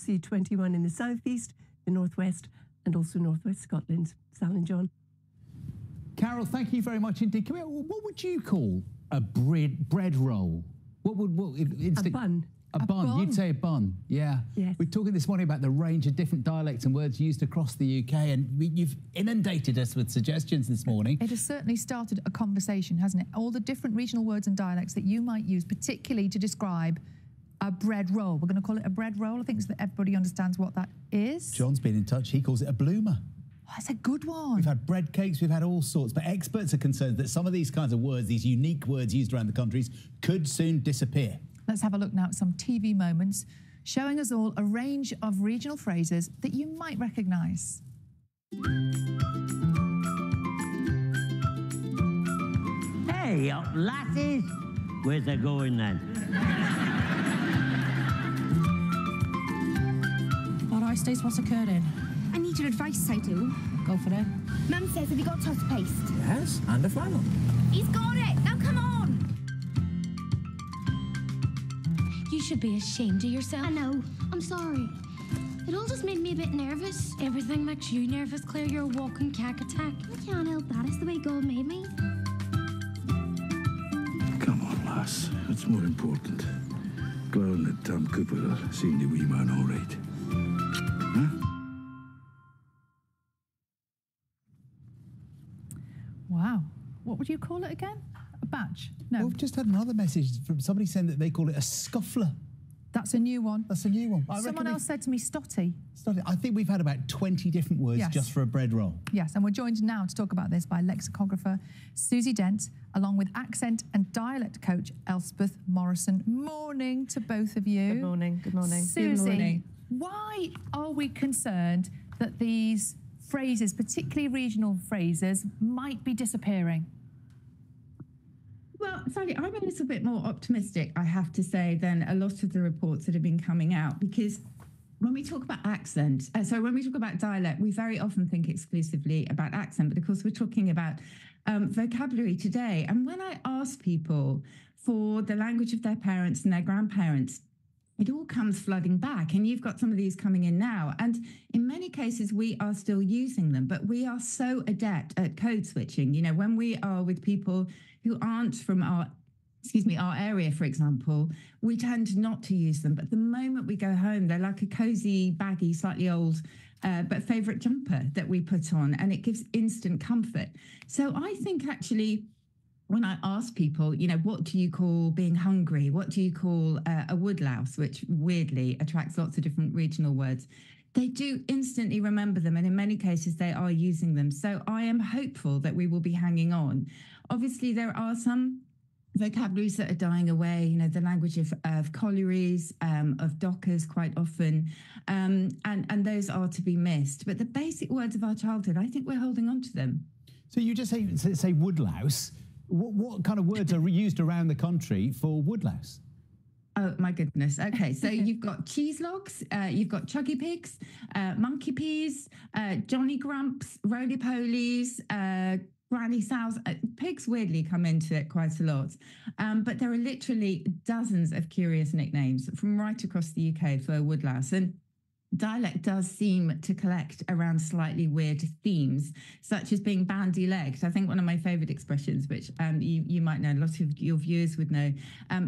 see 21 in the southeast, the northwest, and also northwest Scotland. Sal and John. Carol, thank you very much indeed. What would you call a bread roll? A bun. A bun. You'd say a bun, yeah. Yes. We're talking this morning about the range of different dialects and words used across the UK, and you've inundated us with suggestions this morning. It has certainly started a conversation, hasn't it? All the different regional words and dialects that you might use, particularly to describe a bread roll. We're going to call it a bread roll, I think, so that everybody understands what that is. John's been in touch. He calls it a bloomer. Oh, that's a good one. We've had bread cakes, we've had all sorts, but experts are concerned that some of these kinds of words, these unique words used around the countries, could soon disappear. Let's have a look now at some TV moments showing us all a range of regional phrases that you might recognise. Hey, lasses, where's they going then? All right, Stace, what's occurring? I need your advice, I do. Go for it. Mum says, have you got toast paste? Yes, and a flannel. He's got it! Now come on! You should be ashamed of yourself. I know. I'm sorry. It all just made me a bit nervous. Everything makes you nervous, Claire. You're a walking cack attack. I can't help that. It's the way God made me. Come on, lass. What's more important? Glowing that Tom Cooper will seem the wee man all right. Huh? Wow. What would you call it again? A batch? No. We've just had another message from somebody saying that they call it a scuffler. That's a new one. That's a new one. Someone else said to me, stotty. Stotty. I think we've had about 20 different words just for a bread roll. Yes, and we're joined now to talk about this by lexicographer Susie Dent, along with accent and dialect coach Elspeth Morrison. Morning to both of you. Good morning. Good morning. Susie, good morning. Why are we concerned that these phrases, particularly regional phrases, might be disappearing? Well, Sally, I'm a little bit more optimistic, I have to say, than a lot of the reports that have been coming out, because when we talk about accent, when we talk about dialect, we very often think exclusively about accent, but of course we're talking about vocabulary today. And when I ask people for the language of their parents and their grandparents, it all comes flooding back, and you've got some of these coming in now. And in many cases, we are still using them, but we are so adept at code switching. You know, when we are with people who aren't from our area, for example, we tend not to use them. But the moment we go home, they're like a cozy, baggy, slightly old, but favourite jumper that we put on, and it gives instant comfort. So I think actually, when I ask people, you know, what do you call being hungry? What do you call a woodlouse, which weirdly attracts lots of different regional words? They do instantly remember them, and in many cases they are using them. So I am hopeful that we will be hanging on. Obviously, there are some vocabularies that are dying away, you know, the language of collieries, of dockers quite often, and those are to be missed. But the basic words of our childhood, I think we're holding on to them. So you just say woodlouse. What kind of words are used around the country for woodlouse? Oh, my goodness. Okay, so you've got cheese logs, you've got chuggy pigs, monkey peas, Johnny Grumps, roly-polies, granny sows. Pigs weirdly come into it quite a lot. But there are literally dozens of curious nicknames from right across the UK for woodlouse. And dialect does seem to collect around slightly weird themes, such as being bandy-legged. I think one of my favourite expressions, which you might know, a lot of your viewers would know,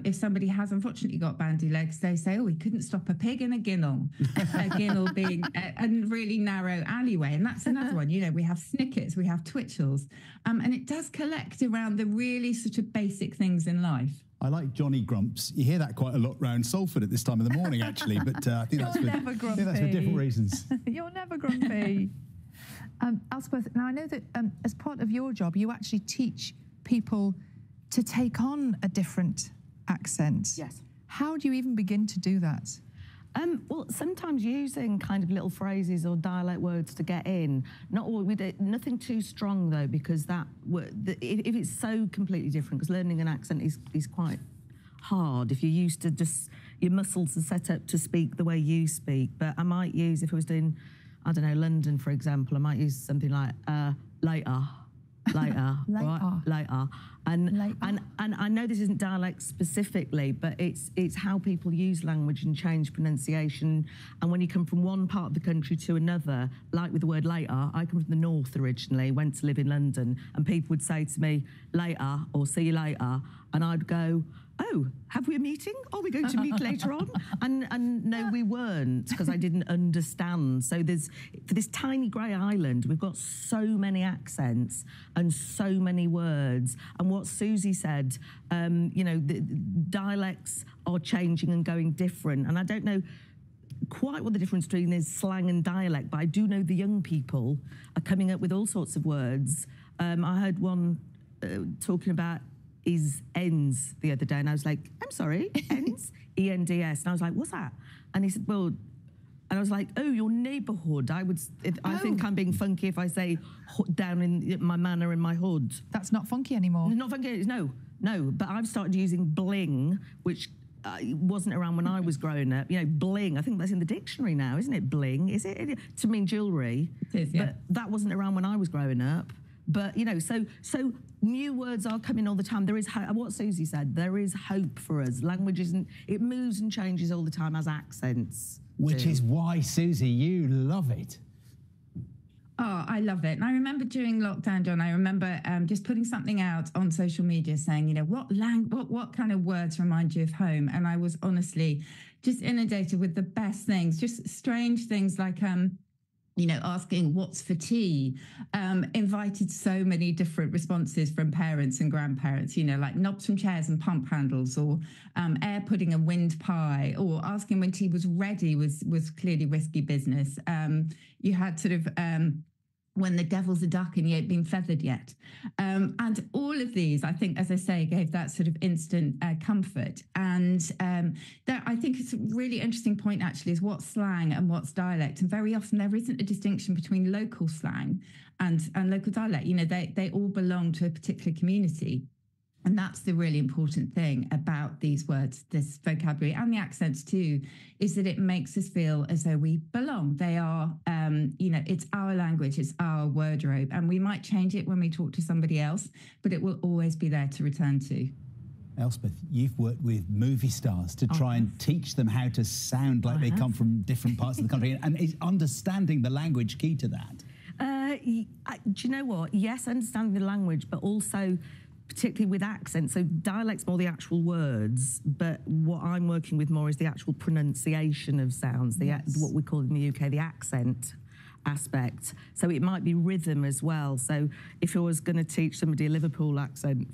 if somebody has unfortunately got bandy legs, they say, oh, he couldn't stop a pig in a ginnel. A ginnel being a really narrow alleyway. And that's another one. You know, we have snickets, we have twitchels. And it does collect around the really sort of basic things in life. I like Johnny Grumps. You hear that quite a lot round Salford at this time of the morning, actually, but I think that's for different reasons. You're never grumpy. Elspeth, now I know that as part of your job, you actually teach people to take on a different accent. Yes. How do you even begin to do that? Well, sometimes using kind of little phrases or dialect words to get in. Not all, nothing too strong though, because if it's so completely different, because learning an accent is quite hard if you're used to just your muscles are set up to speak the way you speak. But I might use, if I was doing, I don't know, London for example, I might use something like later. later. Later. Right? Later. And I know this isn't dialect specifically, but it's how people use language and change pronunciation. And when you come from one part of the country to another, like with the word later, I come from the north originally, went to live in London, and people would say to me, later, or see you later, and I'd go, oh, have we a meeting? Are we going to meet later on? And no, we weren't, because I didn't understand. So for this tiny grey island, we've got so many accents and so many words. And what Susie said, you know, the dialects are changing and going different. And I don't know quite what the difference between is slang and dialect, but I do know the young people are coming up with all sorts of words. I heard one talking about is ends the other day, and I was like, I'm sorry, ends? E-N-D-S. And I was like, what's that? And he said, well, and I was like, oh, your neighbourhood. I think I'm being funky if I say down in my manor in my hood. That's not funky anymore. Not funky, no. But I've started using bling, which wasn't around when I was growing up. You know, bling, I think that's in the dictionary now, isn't it? Bling, is it? To mean jewellery. It is, yeah. But that wasn't around when I was growing up. But, you know, so new words are coming all the time. There is, what Susie said, there is hope for us. Language isn't, it moves and changes all the time as accents. Which is why, Susie, you love it. Oh, I love it. And I remember during lockdown, John, I remember just putting something out on social media saying, you know, what kind of words remind you of home? And I was honestly just inundated with the best things, just strange things like, you know, asking what's for tea, invited so many different responses from parents and grandparents, you know, like knobs from chairs and pump handles, or air pudding and wind pie, or asking when tea was ready was clearly risky business. You had sort of when the devil's a duck and he ain't been feathered yet. And all of these, I think, as I say, gave that sort of instant comfort. And that, I think it's a really interesting point, actually, is what's slang and what's dialect. And very often there isn't a distinction between local slang and local dialect. You know, they all belong to a particular community. And that's the really important thing about these words, this vocabulary and the accents too, is that it makes us feel as though we belong. They are, you know, it's our language, it's our wardrobe, and we might change it when we talk to somebody else, but it will always be there to return to. Elspeth, you've worked with movie stars to try and teach them how to sound like they come from different parts of the country, and is understanding the language key to that? Do you know what? Yes, understanding the language, but also particularly with accent. So dialect's more the actual words, but what I'm working with more is the actual pronunciation of sounds, what we call in the UK the accent aspect. So it might be rhythm as well. So if I was going to teach somebody a Liverpool accent,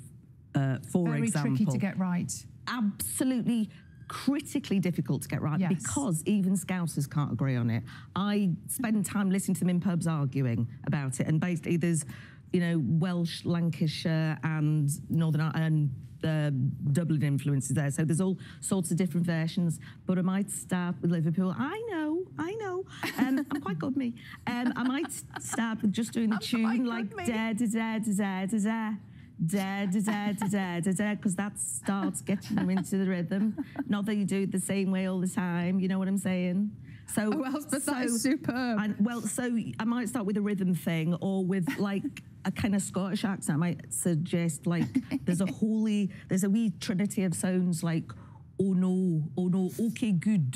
for Very example. tricky to get right. Absolutely critically difficult to get right, because even Scousers can't agree on it. I spend time listening to them in pubs arguing about it, and basically there's, you know, Welsh, Lancashire and Northern Ireland and Dublin influences there. So there's all sorts of different versions, but I might start with Liverpool. I know. I'm quite good, me. I might start with just doing the tune like da da da da da da da da da da da da, because that starts getting them into the rhythm. Not that you do it the same way all the time, you know what I'm saying? So, that is superb. So I might start with a rhythm thing, or with like a kind of Scottish accent. I might suggest like there's a wee trinity of sounds like oh no, okay, good,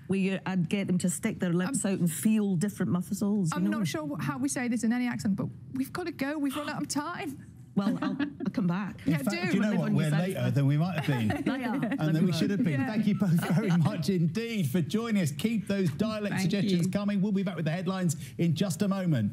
where I'd get them to stick their lips out and feel different muscles. I'm not sure how we say this in any accent, but we've got to go. We've run out of time. Well, I'll come back. In fact, do you know what? We're later than we might have been. And then we should have been. Yeah. Thank you both very much indeed for joining us. Keep those dialect suggestions coming. We'll be back with the headlines in just a moment.